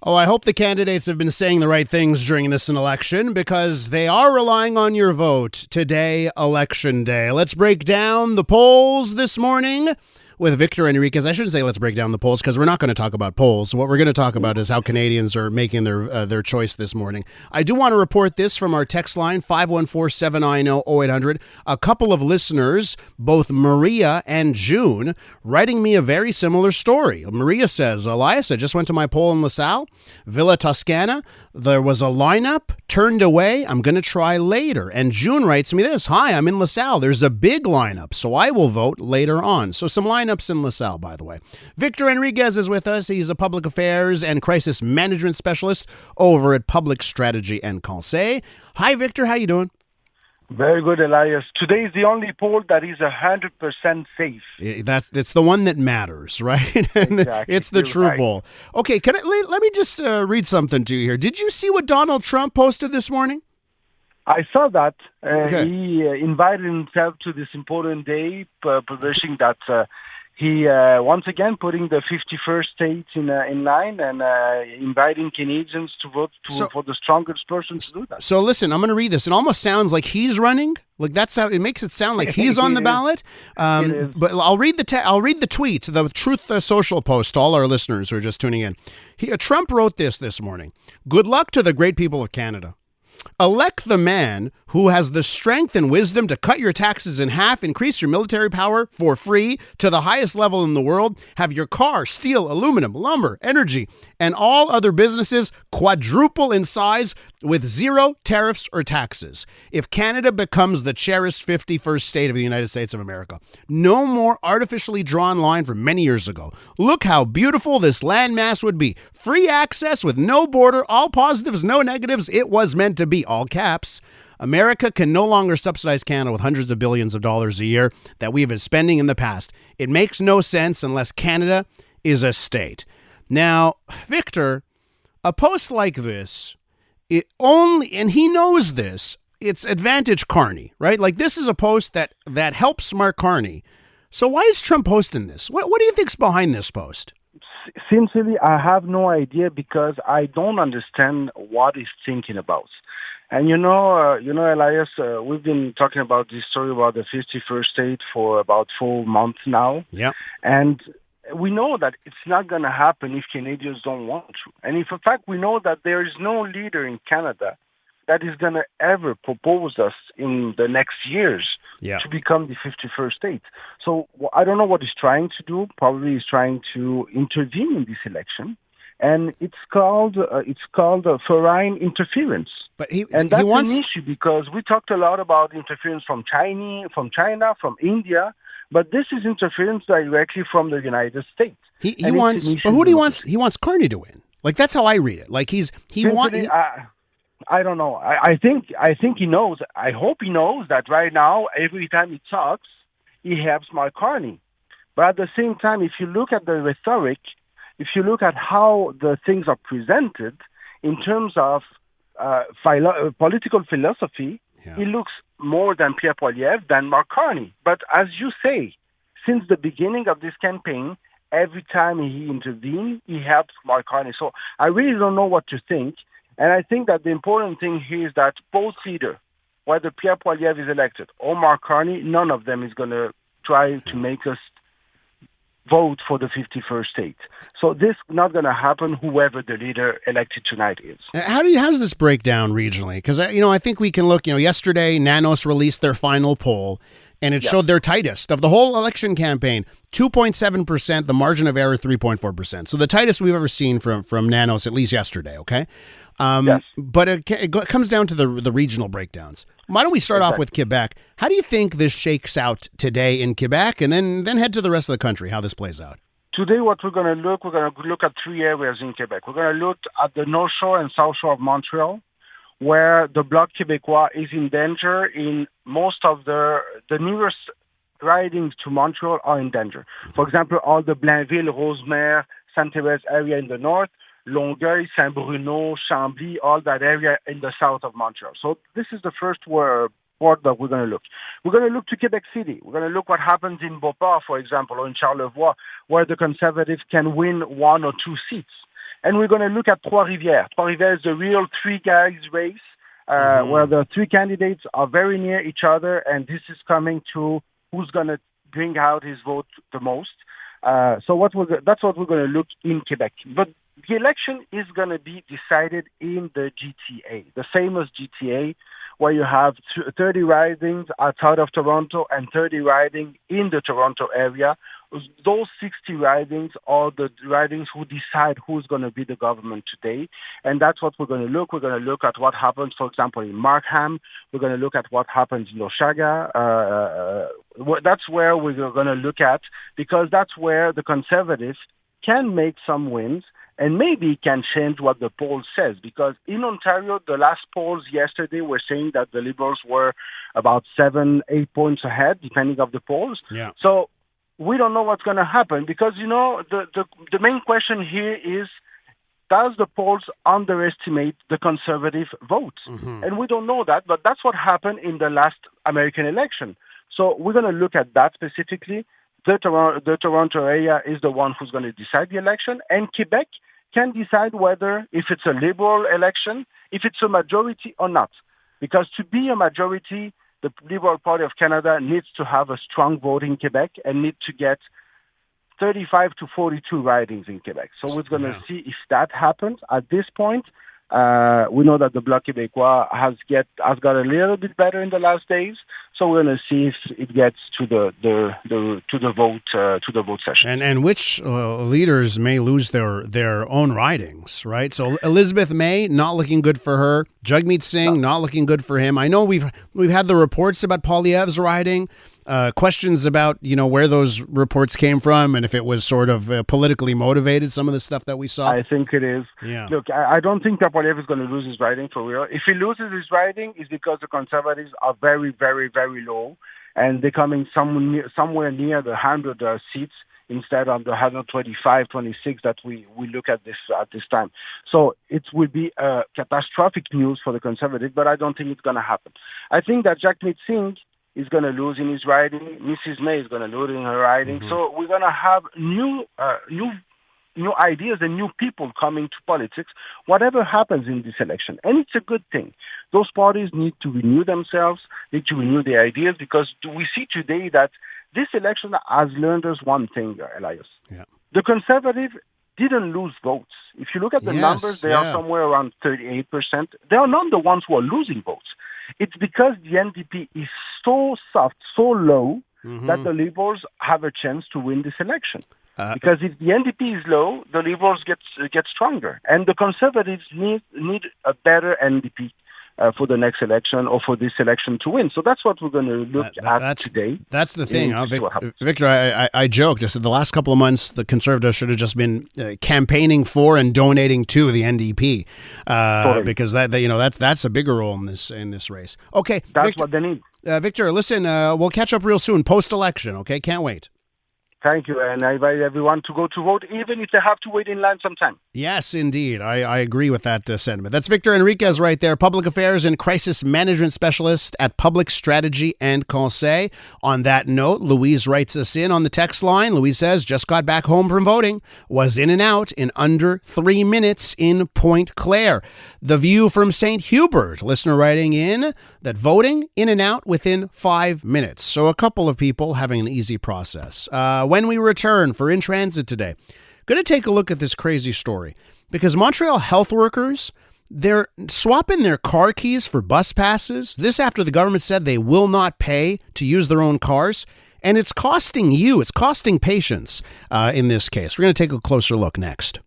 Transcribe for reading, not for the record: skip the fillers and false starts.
Oh, I hope the candidates have been saying the right things during this election because they are relying on your vote today, Election Day. Let's break down the polls this morning with Victor Henriquez. I shouldn't say let's break down the polls because we're not going to talk about polls. What we're going to talk about is how Canadians are making their choice this morning. I do want to report this from our text line, 514-790-0800. A couple of listeners, both Maria and June, writing me a very similar story. Maria says, Elias, I just went to my poll in LaSalle, Villa Toscana. There was a lineup, turned away. I'm going to try later. And June writes me this, hi, I'm in LaSalle. There's a big lineup, so I will vote later on. So some lineups in LaSalle, by the way. Victor Henriquez is with us. He's a public affairs and crisis management specialist over at Public Strategy and Conseil. Hi, Victor. How you doing? Very good, Elias. Today is the only poll that is 100% safe. It's the one that matters, right? Exactly. It's the true right. poll. Okay, let me just read something to you here. Did you see what Donald Trump posted this morning? I saw that. Okay. He invited himself to this important day, publishing that he once again putting the 51st state in line and inviting Canadians to vote for the strongest person to do that. So listen, I'm going to read this. It almost sounds like he's running. Like that's how it makes it sound like he's on the ballot. But I'll read the tweet, the Truth Social post to all our listeners who are just tuning in. Trump wrote this morning. Good luck to the great people of Canada. Elect the man who has the strength and wisdom to cut your taxes in half, increase your military power for free to the highest level in the world, have your car, steel, aluminum, lumber, energy, and all other businesses quadruple in size with zero tariffs or taxes. If Canada becomes the cherished 51st state of the United States of America, no more artificially drawn line from many years ago. Look how beautiful this landmass would be. Free access with no border, all positives, no negatives. It was meant to be, all caps. America can no longer subsidize Canada with hundreds of billions of dollars a year that we have been spending in the past. It makes no sense unless Canada is a state. Now, Victor, a post like this, and he knows this, it's advantage Carney, right? Like this is a post that helps Mark Carney. So why is Trump posting this? What do you think's behind this post? Sincerely, I have no idea because I don't understand what he's thinking about. And Elias, we've been talking about this story about the 51st state for about 4 months now. Yeah. And we know that it's not going to happen if Canadians don't want to. And if, in fact, we know that there is no leader in Canada that is going to ever propose us in the next years to become the 51st state. So I don't know what he's trying to do. Probably he's trying to intervene in this election. And it's called foreign interference. But that's an issue because we talked a lot about interference from China, from India, but this is interference directly from the United States. He wants Carney to win. Like that's how I read it. Like I don't know. I think he knows. I hope he knows that right now, every time he talks, he helps Mark Carney. But at the same time, if you look at the rhetoric, if you look at how the things are presented in terms of political philosophy, he looks more than Pierre Poilievre, than Mark Carney. But as you say, since the beginning of this campaign, every time he intervenes, he helps Mark Carney. So I really don't know what to think. And I think that the important thing here is that both leaders, whether Pierre Poilievre is elected or Mark Carney, none of them is going to try to make us vote for the 51st state. So this is not going to happen, whoever the leader elected tonight is. How does this break down regionally? Because, I think we can look, yesterday Nanos released their final poll, and it showed their tightest of the whole election campaign, 2.7%, the margin of error 3.4%. So the tightest we've ever seen from Nanos, at least yesterday, okay? Yes. But it comes down to the regional breakdowns. Why don't we start off with Quebec? How do you think this shakes out today in Quebec, and then head to the rest of the country, how this plays out? Today, what we're going to look at 3 areas in Quebec. We're going to look at the North Shore and South Shore of Montreal, where the Bloc Québécois is in danger in most of the nearest ridings to Montreal are in danger. For example, all the Blainville, Rosemère, Sainte-Thérèse area in the north, Longueuil, Saint-Bruno, Chambly, all that area in the south of Montreal. So this is the first part that we're going to look. We're going to look to Quebec City. We're going to look what happens in Beauport, for example, or in Charlevoix, where the Conservatives can win 1 or 2 seats. And we're going to look at Trois-Rivières. Trois-Rivières is the real three guys race, where the three candidates are very near each other, and this is coming to who's going to bring out his vote the most. So that's what we're going to look in Quebec. But the election is going to be decided in the GTA, the famous GTA, where you have 30 ridings outside of Toronto and 30 ridings in the Toronto area. Those 60 ridings are the ridings who decide who's going to be the government today. And that's what we're going to look. We're going to look at what happens, for example, in Markham. We're going to look at what happens in Oshaga. That's where we're going to look at, because that's where the Conservatives can make some wins and maybe can change what the poll says. Because in Ontario, the last polls yesterday were saying that the Liberals were about 7-8 points ahead, depending on the polls. Yeah. So we don't know what's going to happen, because, the main question here is, does the polls underestimate the Conservative vote? Mm-hmm. And we don't know that, but that's what happened in the last American election. So we're going to look at that specifically. The Toronto area is the one who's going to decide the election, and Quebec can decide whether, if it's a Liberal election, if it's a majority or not. Because to be a majority, the Liberal Party of Canada needs to have a strong vote in Quebec and need to get 35 to 42 ridings in Quebec. So we're going to see if that happens. At this point, we know that the Bloc Québécois has got a little bit better in the last days. So we're going to see if it gets to the vote session. And which leaders may lose their own ridings, right? So Elizabeth May, not looking good for her. Jagmeet Singh, not looking good for him. I know we've had the reports about Poilievre's riding. Questions about, where those reports came from and if it was sort of politically motivated, some of the stuff that we saw. I think it is. Yeah. Look, I don't think that Poilievre is going to lose his riding for real. If he loses his riding, it's because the Conservatives are very, very, very low, and they're coming somewhere near the 100 seats instead of the 125, 26 that we look at this time. So it will be catastrophic news for the Conservatives, but I don't think it's going to happen. I think that Jagmeet Singh is going to lose in his riding. Mrs. May is going to lose in her riding. Mm-hmm. So we're going to have new ideas and new people coming to politics, whatever happens in this election. And it's a good thing. Those parties need to renew themselves, need to renew their ideas, because we see today that this election has learned us one thing, Elias. Yeah. The Conservative didn't lose votes. If you look at the numbers, they are somewhere around 38%. They are not the ones who are losing votes. It's because the NDP is so soft, so low, that the Liberals have a chance to win this election. Because if the NDP is low, the Liberals get stronger. And the Conservatives need a better NDP for the next election or for this election to win. So that's what we're going to look at today. That's the thing. Victor, I joked. I said the last couple of months, the Conservatives should have just been campaigning for and donating to the NDP, because that's a bigger role in this race. Okay, that's Victor, what they need. Victor, listen, we'll catch up real soon, post-election. Okay, can't wait. Thank you, and I invite everyone to go to vote, even if they have to wait in line sometime. Yes, indeed. I agree with that sentiment. That's Victor Henriquez right there, Public Affairs and Crisis Management Specialist at Public Strategy and Conseil. On that note, Louise writes us in on the text line. Louise says, just got back home from voting, was in and out in under 3 minutes in Pointe Claire. The View from St. Hubert, listener writing in that voting in and out within 5 minutes. So a couple of people having an easy process. When we return for In Transit today, going to take a look at this crazy story because Montreal health workers, they're swapping their car keys for bus passes. This after the government said they will not pay to use their own cars. And it's costing patients in this case. We're going to take a closer look next.